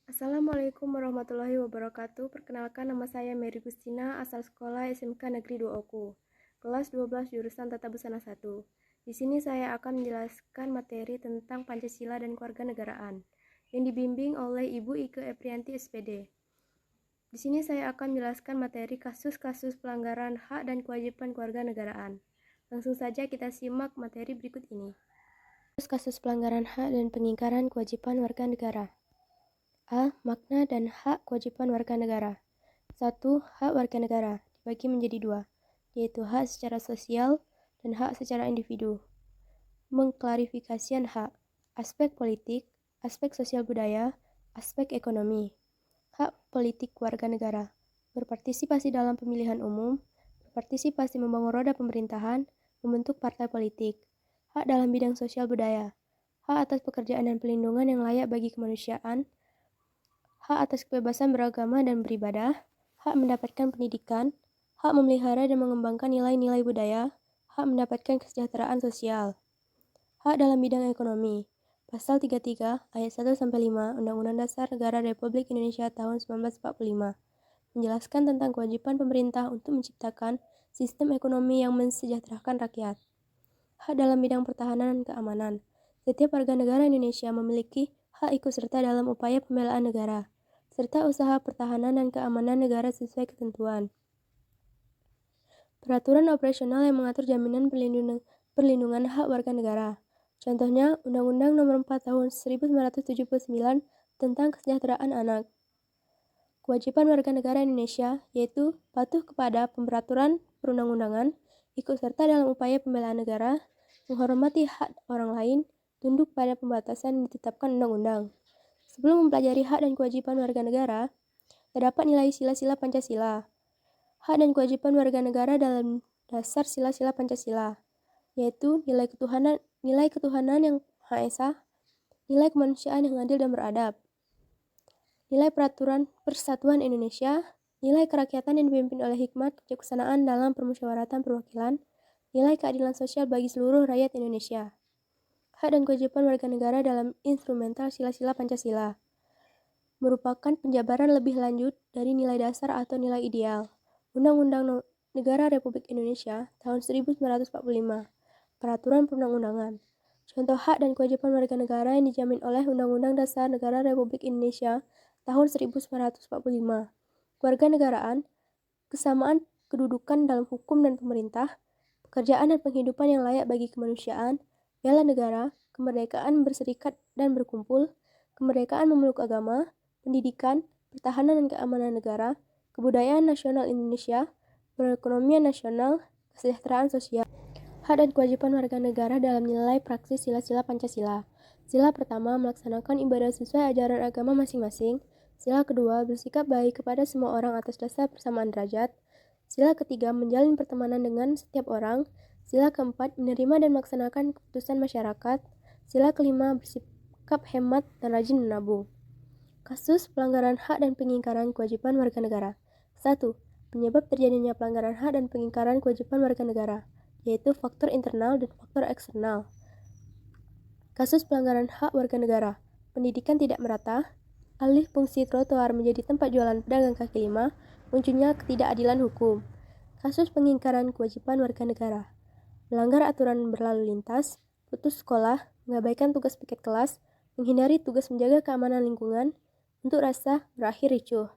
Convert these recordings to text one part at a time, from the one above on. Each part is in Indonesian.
Assalamualaikum warahmatullahi wabarakatuh. Perkenalkan, nama saya Mary Gustina, asal sekolah SMK Negeri 2 Oku, kelas 12 jurusan Tata Busana 1. Di sini saya akan menjelaskan materi tentang Pancasila dan Kewarganegaraan yang dibimbing oleh Ibu Ike Eprianti SPD. Di sini saya akan menjelaskan materi kasus-kasus pelanggaran hak dan kewajiban kewarganegaraan. Langsung saja kita simak materi berikut ini. Kasus pelanggaran hak dan pengingkaran kewajiban warga negara. A. Makna dan hak kewajiban warga negara. 1. Hak warga negara dibagi menjadi dua, yaitu hak secara sosial dan hak secara individu. Mengklarifikasian hak, aspek politik, aspek sosial budaya, aspek ekonomi. Hak politik warga negara, berpartisipasi dalam pemilihan umum, berpartisipasi membangun roda pemerintahan, membentuk partai politik. Hak dalam bidang sosial budaya, hak atas pekerjaan dan pelindungan yang layak bagi kemanusiaan, hak atas kebebasan beragama dan beribadah, hak mendapatkan pendidikan, hak memelihara dan mengembangkan nilai-nilai budaya, hak mendapatkan kesejahteraan sosial. Hak dalam bidang ekonomi. Pasal 33 ayat 1-5 Undang-Undang Dasar Negara Republik Indonesia tahun 1945 menjelaskan tentang kewajiban pemerintah untuk menciptakan sistem ekonomi yang mensejahterakan rakyat. Hak dalam bidang pertahanan dan keamanan. Setiap warga negara Indonesia memiliki hak ikut serta dalam upaya pembelaan negara, serta usaha pertahanan dan keamanan negara sesuai ketentuan. Peraturan operasional yang mengatur jaminan perlindungan hak warga negara. Contohnya, Undang-Undang Nomor 4 Tahun 1979 tentang Kesejahteraan Anak. Kewajiban warga negara Indonesia yaitu patuh kepada peraturan perundang-undangan, ikut serta dalam upaya pembelaan negara, menghormati hak orang lain, tunduk pada pembatasan yang ditetapkan undang-undang. Sebelum mempelajari hak dan kewajiban warga negara, terdapat nilai sila-sila Pancasila. Hak dan kewajiban warga negara dalam dasar sila-sila Pancasila, yaitu nilai ketuhanan yang Maha Esa, nilai kemanusiaan yang adil dan beradab, nilai peraturan persatuan Indonesia, nilai kerakyatan yang dipimpin oleh hikmat kebijaksanaan dalam permusyawaratan perwakilan, nilai keadilan sosial bagi seluruh rakyat Indonesia. Hak dan kewajiban warga negara dalam instrumental sila-sila Pancasila merupakan penjabaran lebih lanjut dari nilai dasar atau nilai ideal. Undang-Undang Negara Republik Indonesia tahun 1945, Peraturan Perundang-undangan. Contoh hak dan kewajiban warga negara yang dijamin oleh Undang-Undang Dasar Negara Republik Indonesia tahun 1945. Kewarganegaraan, kesamaan kedudukan dalam hukum dan pemerintah, pekerjaan dan penghidupan yang layak bagi kemanusiaan, bela negara, kemerdekaan berserikat dan berkumpul, kemerdekaan memeluk agama, pendidikan, pertahanan dan keamanan negara, kebudayaan nasional Indonesia, perekonomian nasional, kesejahteraan sosial. Hak dan kewajiban warga negara dalam nilai praksis sila-sila Pancasila. Sila pertama, melaksanakan ibadah sesuai ajaran agama masing-masing. Sila kedua, bersikap baik kepada semua orang atas dasar persamaan derajat. Sila ketiga, menjalin pertemanan dengan setiap orang. Sila keempat, menerima dan melaksanakan keputusan masyarakat. Sila kelima, bersikap hemat dan rajin menabung. Kasus pelanggaran hak dan pengingkaran kewajiban warga negara. 1. Penyebab terjadinya pelanggaran hak dan pengingkaran kewajiban warga negara, yaitu faktor internal dan faktor eksternal. Kasus pelanggaran hak warga negara. Pendidikan tidak merata, alih fungsi trotoar menjadi tempat jualan pedagang kaki lima, munculnya ketidakadilan hukum. Kasus pengingkaran kewajiban warga negara. Melanggar aturan berlalu lintas, putus sekolah, mengabaikan tugas piket kelas, menghindari tugas menjaga keamanan lingkungan, untuk rasa berakhir ricuh.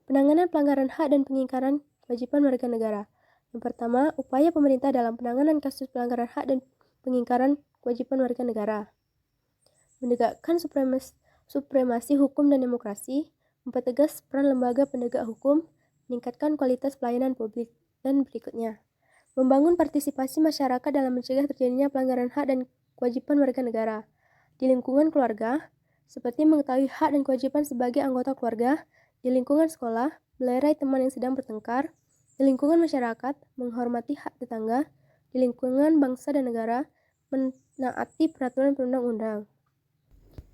Penanganan pelanggaran hak dan pengingkaran kewajiban warga negara. Yang pertama, upaya pemerintah dalam penanganan kasus pelanggaran hak dan pengingkaran kewajiban warga negara. Menegakkan supremasi hukum dan demokrasi, mempertegas peran lembaga penegak hukum, meningkatkan kualitas pelayanan publik, dan berikutnya. Membangun partisipasi masyarakat dalam mencegah terjadinya pelanggaran hak dan kewajiban warga negara. Di lingkungan keluarga, seperti mengetahui hak dan kewajiban sebagai anggota keluarga, di lingkungan sekolah, melerai teman yang sedang bertengkar, di lingkungan masyarakat, menghormati hak tetangga, di lingkungan bangsa dan negara, menaati peraturan perundang-undang.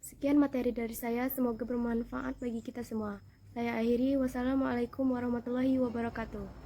Sekian materi dari saya, semoga bermanfaat bagi kita semua. Saya akhiri, wassalamualaikum warahmatullahi wabarakatuh.